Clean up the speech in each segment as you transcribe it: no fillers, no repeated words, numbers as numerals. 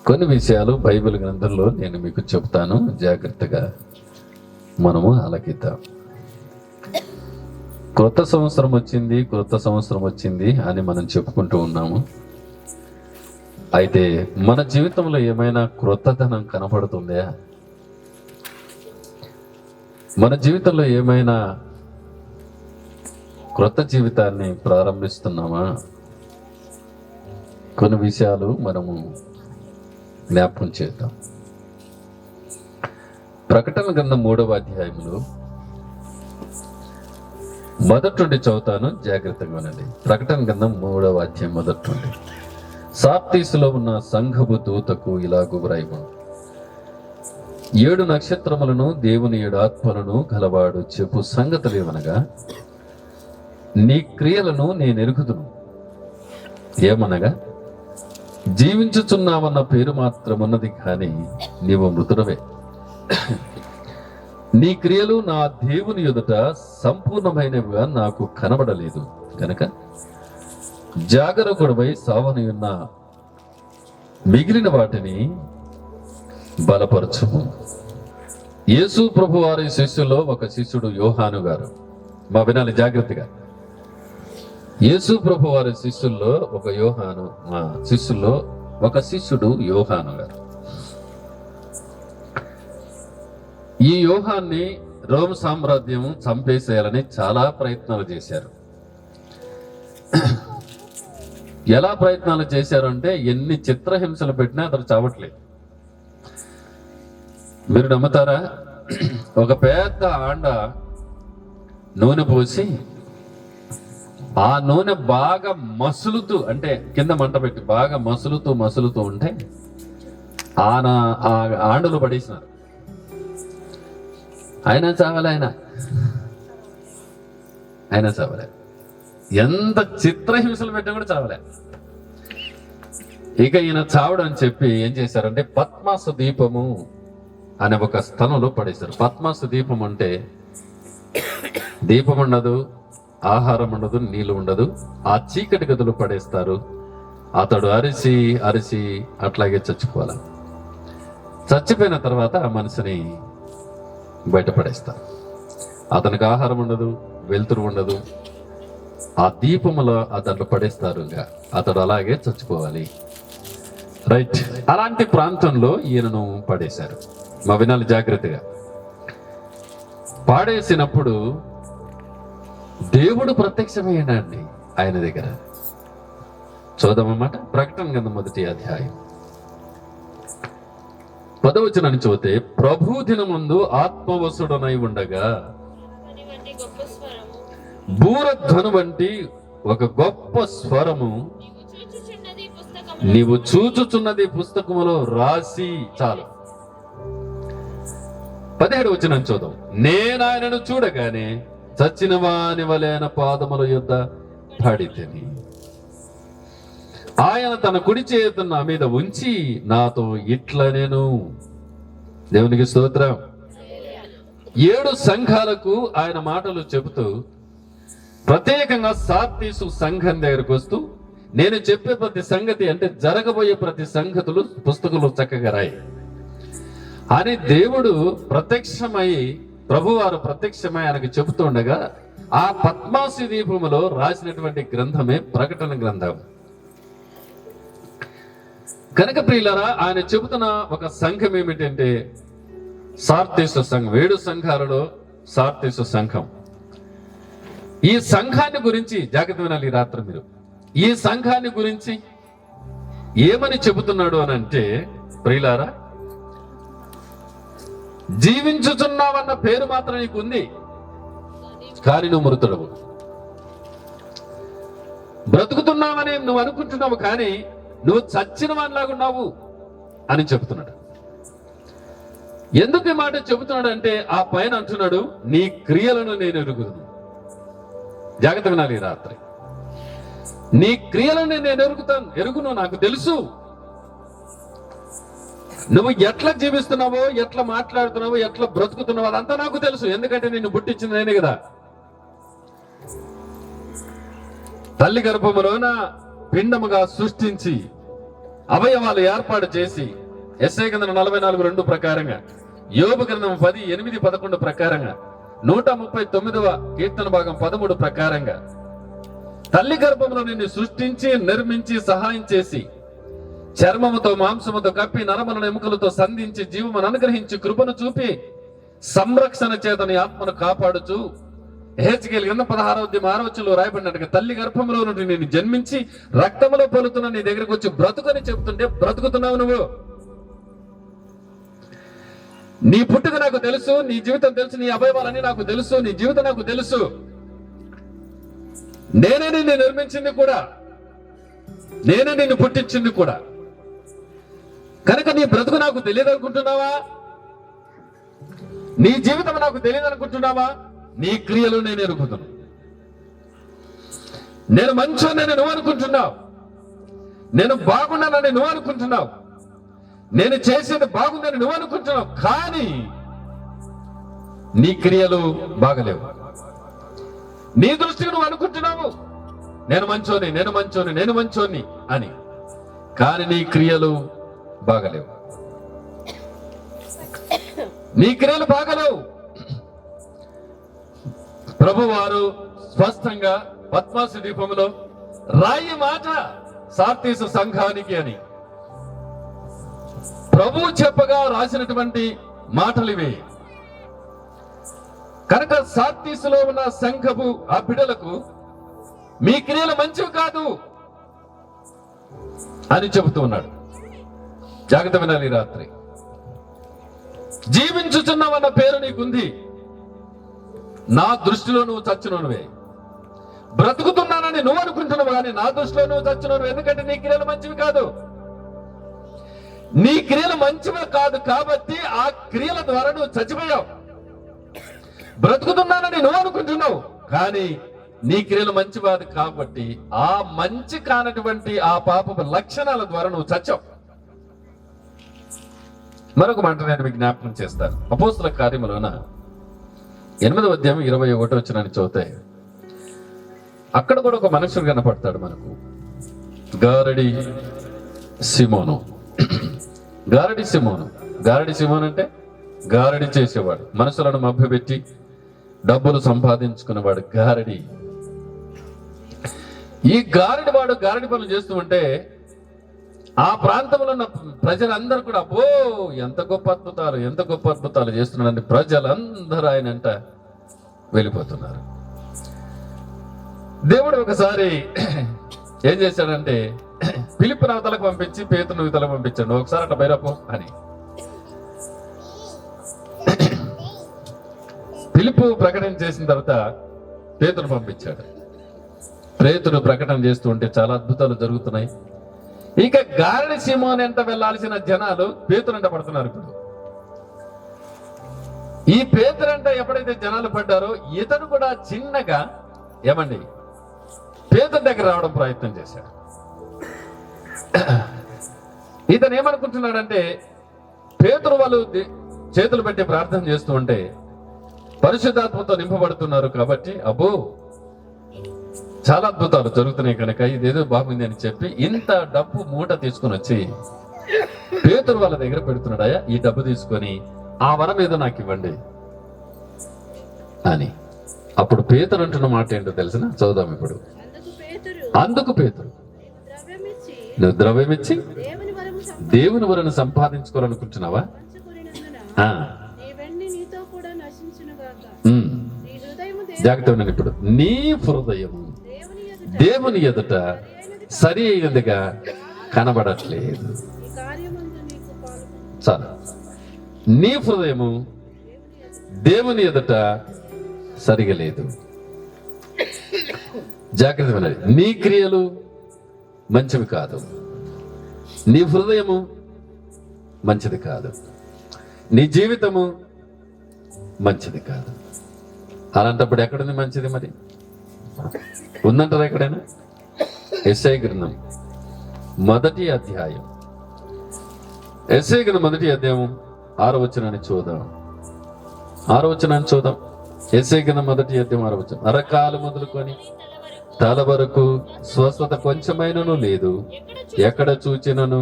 కొన్ని విషయాలు బైబిల్ గ్రంథంలో నేను మీకు చెప్తాను, జాగ్రత్తగా మనము ఆలకిద్దాం. క్రొత్త సంవత్సరం వచ్చింది అని మనం చెప్పుకుంటూ ఉన్నాము. అయితే మన జీవితంలో ఏమైనా క్రొత్తదనం కనపడుతుందా? మన జీవితంలో ఏమైనా క్రొత్త జీవితాన్ని ప్రారంభిస్తున్నామా? కొన్ని విషయాలు మనము జ్ఞాపకం చేద్దాం. ప్రకటన గ్రంథం 3వ అధ్యాయంలో మొదటి నుండి చదువుతాను, జాగ్రత్తగా వినండి. ప్రకటన గ్రంథం 3వ అధ్యాయం మొదటి నుండి. సార్దీసులో ఉన్న సంఘపు దూతకు ఇలాగు వ్రాయము: 7 నక్షత్రములను దేవుని 7 ఆత్మలను గలవాడు చెప్పు సంగతులేమనగా, నీ క్రియలను నేను ఎరుగుదును. ఏమనగా, జీవించుచున్నావన్న పేరు మాత్రమున్నది కానీ నీవు మృతుడవే. నీ క్రియలు నా దేవుని ఎదుట సంపూర్ణమైనవిగా నాకు కనబడలేదు కనుక జాగరూకుడవై సావని ఉన్న మిగిలిన వాటిని బలపరచుము. యేసు ప్రభు వారి శిష్యుల్లో ఒక శిష్యుడు యోహాను గారు. మా వినాలి జాగ్రత్తగా. యేసు ప్రభు వారి శిష్యుల్లో ఒక శిష్యుడు యోహాను గారు. ఈ యోహాన్ని రోమ్ సామ్రాజ్యం చంపేసేయాలని చాలా ప్రయత్నాలు చేశారు. ఎలా ప్రయత్నాలు చేశారు అంటే, ఎన్ని చిత్రహింసలు పెట్టినా అతను చావట్లేదు. మీరు నమ్ముతారా? ఒక పెద్ద ఆండ నూనె పోసి ఆ నూనె బాగా మసులుతూ, అంటే కింద మంట పెట్టి బాగా మసులుతూ ఉంటే ఆ ఆండలు పడేసినారు. ఆయన చావలే. ఆయన చావలే. ఎంత చిత్రహింసలు పెట్టినా కూడా చావలే. ఇక ఈయన చావడం అని చెప్పి ఏం చేశారంటే, పద్మాసు దీపము అనే ఒక స్థలంలో పడేశారు. పద్మాసు దీపం అంటే దీపం ఉండదు, ఆహారం ఉండదు, నీళ్ళు ఉండదు. ఆ చీకటి గదులు పడేస్తారు. అతడు అరిసి అట్లాగే చచ్చిపోవాలి. చచ్చిపోయిన తర్వాత ఆ మనిషిని బయటపడేస్తారు. అతనికి ఆహారం ఉండదు, వెలుతురు ఉండదు. ఆ దీపములో దాంట్లో పడేస్తారు. ఇంకా అతడు అలాగే చచ్చిపోవాలి. రైట్. అలాంటి ప్రాంతంలో ఈయనను పడేశారు. మా వినాలి జాగ్రత్తగా. పాడేసినప్పుడు దేవుడు ప్రత్యక్షమయ్యాడండి ఆయన దగ్గర. చూద్దామన్నమాట. ప్రకటన గ్రంథం 1వ అధ్యాయం 10వ వచనాన్ని చూస్తే, ప్రభు దినమందు ఆత్మవసుడనై ఉండగా బూరధ్వను వంటి ఒక గొప్ప స్వరము నీవు చూచుచున్నది పుస్తకములో రాసి. చాలు. 17వ వచనం చూద్దాం. నేను ఆయనను చూడగానే చచ్చిన వాని వలెన పాదముల యొద్ద పడితిని. ఆయన తన కుడి చేతును నా మీద ఉంచి నాతో ఇట్లా నేను, దేవునికి స్తోత్రం, 7 సంఘాలకు ఆయన మాటలు చెబుతూ ప్రత్యేకంగా సార్దీసు సంఘం దగ్గరకు వస్తూ, నేను చెప్పే ప్రతి సంగతి, అంటే జరగబోయే ప్రతి సంగతులు పుస్తకంలో చక్కగా రాయి అని దేవుడు ప్రత్యక్షమై, ప్రభువారు ప్రత్యక్షమై ఆయనకు చెబుతుండగా ఆ పద్మాసు దీపములో రాసినటువంటి గ్రంథమే ప్రకటన గ్రంథం. కనుక ప్రియులారా, ఆయన చెబుతున్న ఒక సంఘం ఏమిటంటే సార్దీసు సంఘం. 7 సంఘాలలో సార్దీసు సంఘం. ఈ సంఘాన్ని గురించి జాగ్రత్త వినాలి. ఈ రాత్రి మీరు ఈ సంఘాన్ని గురించి ఏమని చెబుతున్నాడు అని అంటే, ప్రియులారా, జీవించుచున్నావన్న పేరు మాత్రం నీకు ఉంది కానీ నువ్వు మృతుడవు. బ్రతుకుతున్నావని నువ్వు అనుకుంటున్నావు కానీ నువ్వు చచ్చిన వాడిలాగున్నావు అని చెబుతున్నాడు. ఎందుకు ఈ మాట చెబుతున్నాడు అంటే, ఆ పైన అంటున్నాడు, నీ క్రియలను నేను ఎరుగుదును. జాగ్రత్త వినాలి ఈ రాత్రి. నీ క్రియలను నేను ఎరుగును, నాకు తెలుసు. నువ్వు ఎట్లా జీవిస్తున్నావో, ఎట్లా మాట్లాడుతున్నావో, ఎట్లా బ్రతుకుతున్నావో అదంతా నాకు తెలుసు. ఎందుకంటే నిన్ను పుట్టించింది నేనే కదా. తల్లి గర్భములోన పిండముగా సృష్టించి అవయవాలు ఏర్పాటు చేసి, యెషయా గ్రంథం 44:2 ప్రకారంగా, యోబు గ్రంథం 10:8-11 ప్రకారంగా, 139వ కీర్తన భాగం 13 ప్రకారంగా తల్లి గర్భంలో నిన్ను సృష్టించి నిర్మించి సహాయం చేసి, చర్మముతో మాంసముతో కప్పి నరములను ఎముకలతో సంధించి జీవమును అనుగ్రహించి కృపను చూపి సంరక్షణ చేత నీ ఆత్మను కాపాడుచు, యెహెజ్కేలు గ్రంథం 16:6 రాయబడినట్టుగా తల్లి గర్భంలో నుండి నేను జన్మించి రక్తములో పొలుతున్న నీ దగ్గరకు వచ్చి బ్రతుకని చెబుతుంటే బ్రతుకుతున్నావు నువ్వు. నీ పుట్టుక నాకు తెలుసు, నీ జీవితం తెలుసు, నీ అవయవాలన్నీ నాకు తెలుసు, నీ జీవితం నాకు తెలుసు. నేనే నిన్ను నిర్మించింది కూడా, నేనే నిన్ను పుట్టించింది కూడా. కనుక నీ బ్రతుకు నాకు తెలియదు అనుకుంటున్నావా? నీ జీవితం నాకు తెలియదు అనుకుంటున్నావా? నీ క్రియలు నేను ఎరుగుతున్నాను. నేను మంచోనని నువ్వు అనుకుంటున్నావు, నేను బాగున్నానని నువ్వు అనుకుంటున్నావు, నేను చేసేది బాగుందని నువ్వు అనుకుంటున్నావు. కానీ నీ క్రియలు బాగలేవు. నీ దృష్టికి నువ్వు అనుకుంటున్నావు నేను మంచోని, నేను మంచోని, నేను మంచోని అని, కానీ నీ క్రియలు బాగలేవు. నీ క్రియలు బాగలేవు. ప్రభువారు స్పష్టంగా పద్మాసు దీపంలో రాయి మాట సార్తీసు సంఘానికి అని ప్రభువు చెప్పగా రాసినటువంటి మాటలు ఇవి. కనుక సార్తీసులో ఉన్న సంఘపు ఆ బిడ్డలకు మీ క్రియలు మంచివి కాదు అని చెబుతూ ఉన్నాడు. జాగ్రత్త వినాలి. రాత్రి జీవించుచున్నావన్న పేరు నీకుంది, నా దృష్టిలో నువ్వు చచ్చినోనువే. బ్రతుకుతున్నానని నువ్వు అనుకుంటున్నావు, కానీ నా దృష్టిలో నువ్వు చచ్చినోను. ఎందుకంటే నీ క్రియలు మంచివి కాదు. నీ క్రియలు మంచివి కాదు కాబట్టి ఆ క్రియల ద్వారా నువ్వు చచ్చిపోయావు. బ్రతుకుతున్నానని నువ్వు అనుకుంటున్నావు, కానీ నీ క్రియలు మంచివాది కాబట్టి ఆ మంచి కానటువంటి ఆ పాపపు లక్షణాల ద్వారా నువ్వు చచ్చావు. మరొక మాట నేను మీకు జ్ఞాపకం చేస్తాను. అపోస్తల కార్యములోన 8వ అధ్యాయం 21వ వచనాన్ని చదివితే అక్కడ కూడా ఒక మనుషుడు కనపడతాడు మనకు. గారడి సిమోను. గారడి సిమోను. గారడి సిమోను అంటే గారడి చేసేవాడు, మనుషులను మభ్యపెట్టి డబ్బులు సంపాదించుకునేవాడు గారడి. ఈ గారడి వాడు గారడి పనులు చేస్తూ ఉంటే ఆ ప్రాంతంలో ఉన్న ప్రజలందరూ కూడా అబ్బో ఎంత గొప్ప అద్భుతాలు, ఎంత గొప్ప అద్భుతాలు చేస్తున్నాడని ప్రజలందరూ ఆయనంట వెళ్ళిపోతున్నారు. దేవుడు ఒకసారి ఏం చేశాడంటే ఫిలిప్పు నవతలకు పంపించి పేతురు ఇవతలకు పంపించాడు. ఒకసారి అట్లా బయరపో అని. ఫిలిప్పు ప్రకటన చేసిన తర్వాత పేతురు పంపించాడు. పేతురు ప్రకటన చేస్తూ ఉంటే చాలా అద్భుతాలు జరుగుతున్నాయి. ఇక గారడి సిమోన్ ఎంత వెళ్లాల్సిన జనాలు పేతురంట పడుతున్నారు. ఇప్పుడు ఈ పేతురంట ఎప్పుడైతే జనాలు పడ్డారో ఇతను కూడా చిన్నగా ఏమండి పేతురు దగ్గర రావడం ప్రయత్నం చేశాడు. ఇతను ఏమనుకుంటున్నాడంటే పేతురు వాళ్ళు చేతులు పెట్టి ప్రార్థన చేస్తూ ఉంటే పరిశుద్ధాత్మతో నింపబడుతున్నారు కాబట్టి అబ్బో చాలా అద్భుతాలు జరుగుతున్నాయి కనుక ఇదేదో బాగుంది అని చెప్పి ఇంత డబ్బు మూట తీసుకుని వచ్చి పేతురు వాళ్ళ దగ్గర పెడుతున్నాడయా, ఈ డబ్బు తీసుకొని ఆ వరం ఏదో నాకు ఇవ్వండి అని. అప్పుడు పేతురు అంటున్న మాట ఏంటో తెలిసిన చదువుదాం ఇప్పుడు. అందుకు పేతురు, నువ్వు ద్రవ్యమిచ్చి దేవుని వరను సంపాదించుకోవాలనుకుంటున్నావా? జాగ్రత్త ఉన్నాను. ఇప్పుడు నీ హృదయము దేవుని ఎదుట సరి అయినదిగా కనబడట్లేదు. చాలా నీ హృదయము దేవుని ఎదుట సరిగా లేదు. జాగ్రత్త వినాలి. నీ క్రియలు మంచివి కాదు, నీ హృదయము మంచిది కాదు, నీ జీవితము మంచిది కాదు. అలాంటప్పుడు ఎక్కడుంది మంచిది? మరి ఉందంటారా ఎక్కడైనా? యెషయా గ్రంథం 1వ అధ్యాయం, యెషయా గ్రంథం 1వ అధ్యాయం 6వ వచనాన్ని చూద్దాం. 6వ వచనాన్ని చూద్దాం. యెషయా గ్రంథం 1వ అధ్యాయం 6వ వచనం. అరకాలు మొదలుకొని తల వరకు స్వస్థత కొంచెమైనను లేదు. ఎక్కడ చూచినను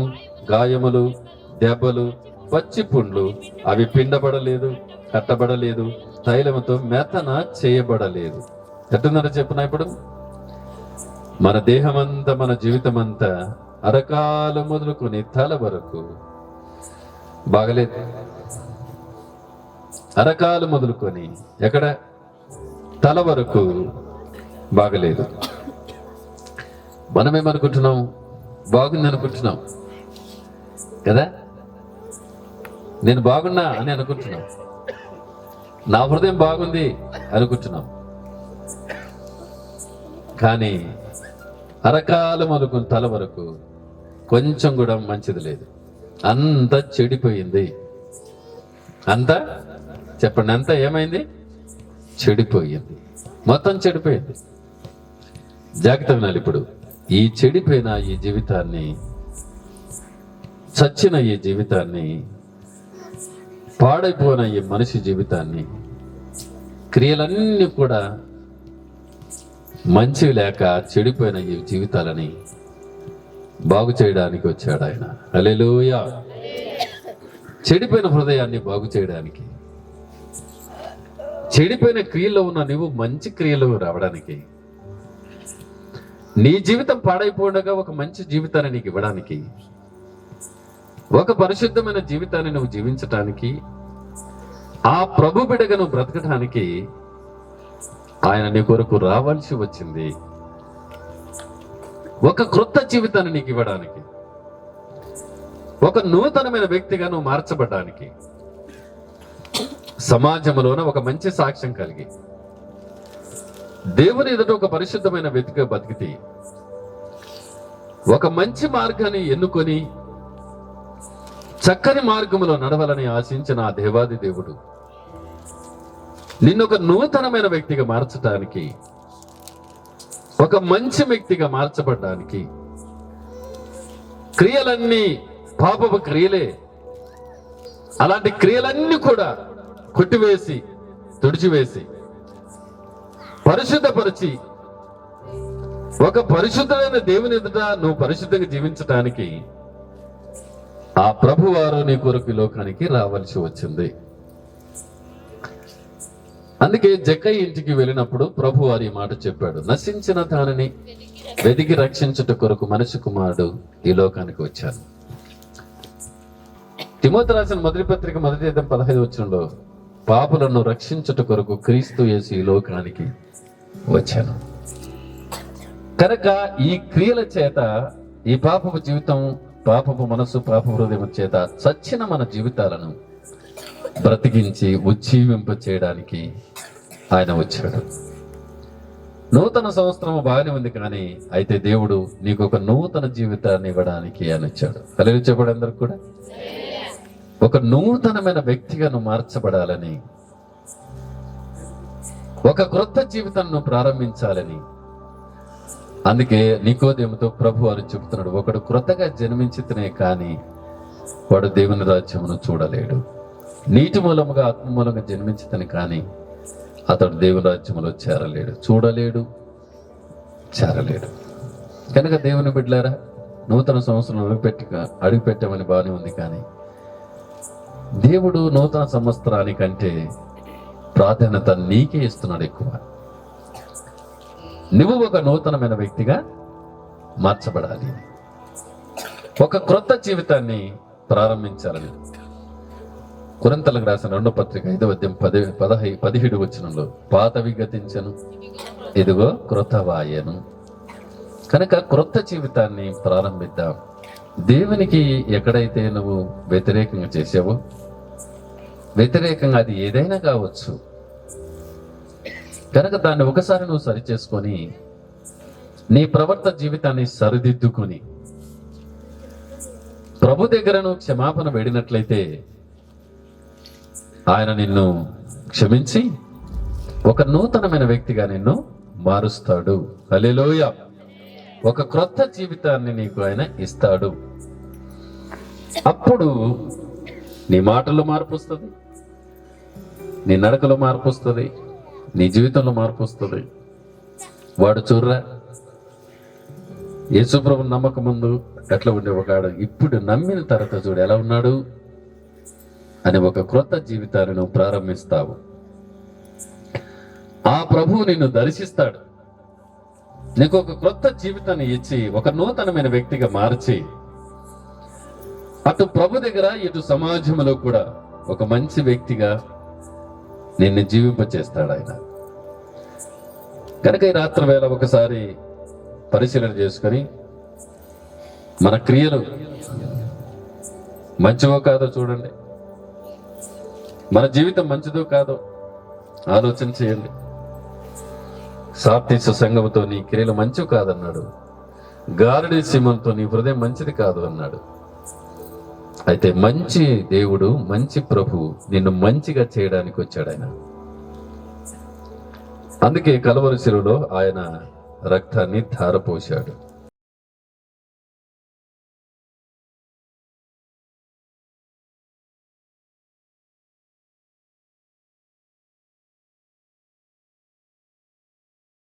గాయములు, దెబ్బలు, పచ్చి పుండ్లు. అవి పిండబడలేదు, కట్టబడలేదు, తైలముతో మెతన చేయబడలేదు. ఎట్టుందని చెప్పున్నా ఇప్పుడు మన దేహమంతా, మన జీవితం అంతా అరకాలు మొదలుకొని తల వరకు బాగలేదు. అరకాలు మొదలుకొని ఎక్కడ తల వరకు బాగలేదు. మనమేమనుకుంటున్నాం? బాగుంది అనుకుంటున్నాం కదా. నేను బాగున్నా అని అనుకుంటున్నాం. నా హృదయం బాగుంది అనుకుంటున్నాం. కానీ అరకాలు మొదలుకొని తల వరకు కొంచెం కూడా మంచిది లేదు. అంత చెడిపోయింది. అంతా చెప్పండి, అంతా ఏమైంది? చెడిపోయింది. మొత్తం చెడిపోయింది. జాగ్రత్త వినాలి. ఇప్పుడు ఈ చెడిపోయిన ఈ జీవితాన్ని, చచ్చిన ఈ జీవితాన్ని, పాడైపోయిన ఈ మనిషి జీవితాన్ని, క్రియలన్నీ కూడా మంచివి లేక చెడిపోయిన ఈ జీవితాలని బాగు చేయడానికి వచ్చాడు ఆయన. హల్లెలూయా. చెడిపోయిన హృదయాన్ని బాగు చేయడానికి, చెడిపోయిన క్రియల్లో ఉన్న నువ్వు మంచి క్రియలు రావడానికి, నీ జీవితం పాడైపోఉండగా ఒక మంచి జీవితాన్ని నీకు ఇవ్వడానికి, ఒక పరిశుద్ధమైన జీవితాన్ని నువ్వు జీవించటానికి, ఆ ప్రభు బిడ్డగా నువ్వు బ్రతకటానికి ఆయన నీ కొరకు రావాల్సి వచ్చింది. ఒక క్రొత్త జీవితాన్ని నీకు ఇవ్వడానికి, ఒక నూతనమైన వ్యక్తిగా నువ్వు మార్చబడ్డానికి, సమాజంలోన ఒక మంచి సాక్ష్యం కలిగి దేవుని ఎదుట ఒక పరిశుద్ధమైన వ్యక్తిగా బతికితే, ఒక మంచి మార్గాన్ని ఎన్నుకొని చక్కని మార్గంలో నడవాలని ఆశించిన ఆ దేవాది దేవుడు నిన్ను ఒక నూతనమైన వ్యక్తిగా మార్చడానికి, ఒక మంచి వ్యక్తిగా మార్చబడ్డానికి, క్రియలన్నీ పాపపు క్రియలే, అలాంటి క్రియలన్నీ కూడా కొట్టివేసి, తుడిచివేసి, పరిశుద్ధపరిచి, ఒక పరిశుద్ధమైన దేవుని ఎదుట నువ్వు పరిశుద్ధంగా జీవించటానికి ఆ ప్రభువారు నీ కొరకు లోకానికి రావాల్సి వచ్చింది. అందుకే జక్కయ్య ఇంటికి వెళ్ళినప్పుడు ప్రభు వారి మాట చెప్పాడు, నశించిన దానిని వెదికి రక్షించుట కొరకు మనిషి కుమారుడు ఈ లోకానికి వచ్చాను. తిమోతి రాసిన మొదటి పత్రిక 1:15 పాపులను రక్షించుట కొరకు క్రీస్తు యేసు ఈ లోకానికి వచ్చాను. కనుక ఈ క్రియల చేత, ఈ పాపపు జీవితం, పాపపు మనసు, పాప హృదయం చేత చచ్చిన మన జీవితాలను బ్రతికించి ఉజ్జీవింప చేయడానికి ఆయన వచ్చాడు. నూతన సంవత్సరం బాగానే ఉంది, కానీ అయితే దేవుడు నీకు ఒక నూతన జీవితాన్ని ఇవ్వడానికి ఆయన వచ్చాడు. హల్లెలూయా చెప్పండి అందరికి కూడా. ఒక నూతనమైన వ్యక్తిగా నువ్వు మార్చబడాలని, ఒక క్రొత్త జీవితాన్ని నువ్వు ప్రారంభించాలని. అందుకే నికోదేముతో ప్రభు వారు చెబుతున్నాడు, ఒకడు క్రొత్తగా జన్మించితేనే కానీ వాడు దేవుని రాజ్యమును చూడలేడు. నీటి మూలముగా, ఆత్మ మూలంగా జన్మించితేనే కానీ అతడు దేవుని రాజ్యములో చేరలేడు, చూడలేడు, చేరలేడు. కనుక దేవుని బిడ్డలారా, నూతన సంవత్సరం అడుగు పెట్టామని బాగానే ఉంది, కానీ దేవుడు నూతన సంవత్సరానికంటే ప్రాధాన్యత నీకే ఇస్తున్నాడు ఎక్కువ. నువ్వు ఒక నూతనమైన వ్యక్తిగా మార్చబడాలి, ఒక క్రొత్త జీవితాన్ని ప్రారంభించాలని. కొరింథీయులకు రాసిన 2వ పత్రిక 5:17 పాతవి గతించను, ఇదిగో క్రొత్తవాయెను. కనుక క్రొత్త జీవితాన్ని ప్రారంభిద్దాం. దేవునికి ఎక్కడైతే నువ్వు వ్యతిరేకంగా చేసావో, వ్యతిరేకంగా అది ఏదైనా కావచ్చు, కనుక దాన్ని ఒకసారి నువ్వు సరి చేసుకొని నీ ప్రవర్తన జీవితాన్ని సరిదిద్దుకుని ప్రభు దగ్గర నువ్వు క్షమాపణ వేడినట్లయితే ఆయన నిన్ను క్షమించి ఒక నూతనమైన వ్యక్తిగా నిన్ను మారుస్తాడు. హల్లెలూయా. ఒక క్రొత్త జీవితాన్ని నీకు ఆయన ఇస్తాడు. అప్పుడు నీ మాటల్లో మార్పు వస్తుంది, నీ నడకలో మార్పు వస్తుంది, నీ జీవితంలో మార్పు వస్తుంది. వాడు చూర్రా యేసుప్రభు నమ్మకం ముందు ఎట్లా ఉండేవాడు, ఇప్పుడు నమ్మిన తర్వాత చూడు ఎలా ఉన్నాడు అని ఒక క్రొత్త జీవితాన్ని నువ్వు ప్రారంభిస్తావు. ఆ ప్రభువు నిన్ను దర్శిస్తాడు, నీకు ఒక క్రొత్త జీవితాన్ని ఇచ్చి ఒక నూతనమైన వ్యక్తిగా మార్చి అటు ప్రభు దగ్గర ఇటు సమాజంలో కూడా ఒక మంచి వ్యక్తిగా నిన్ను జీవింపచేస్తాడు ఆయన. కనుక ఈ రాత్రి వేళ ఒకసారి పరిశీలన చేసుకొని మన క్రియలు మంచివో కాదో చూడండి, మన జీవితం మంచిదో కాదో ఆలోచన చేయండి. సార్తీసు సంఘముతో నీ క్రియలు మంచివి కాదన్నాడు, గారడి సింహంతో నీ హృదయం మంచిది కాదు అన్నాడు. అయితే మంచి దేవుడు, మంచి ప్రభు నిన్ను మంచిగా చేయడానికి వచ్చాడు ఆయన. అందుకే కలువరి శిలువలో ఆయన రక్తాన్ని ధారపోశాడు.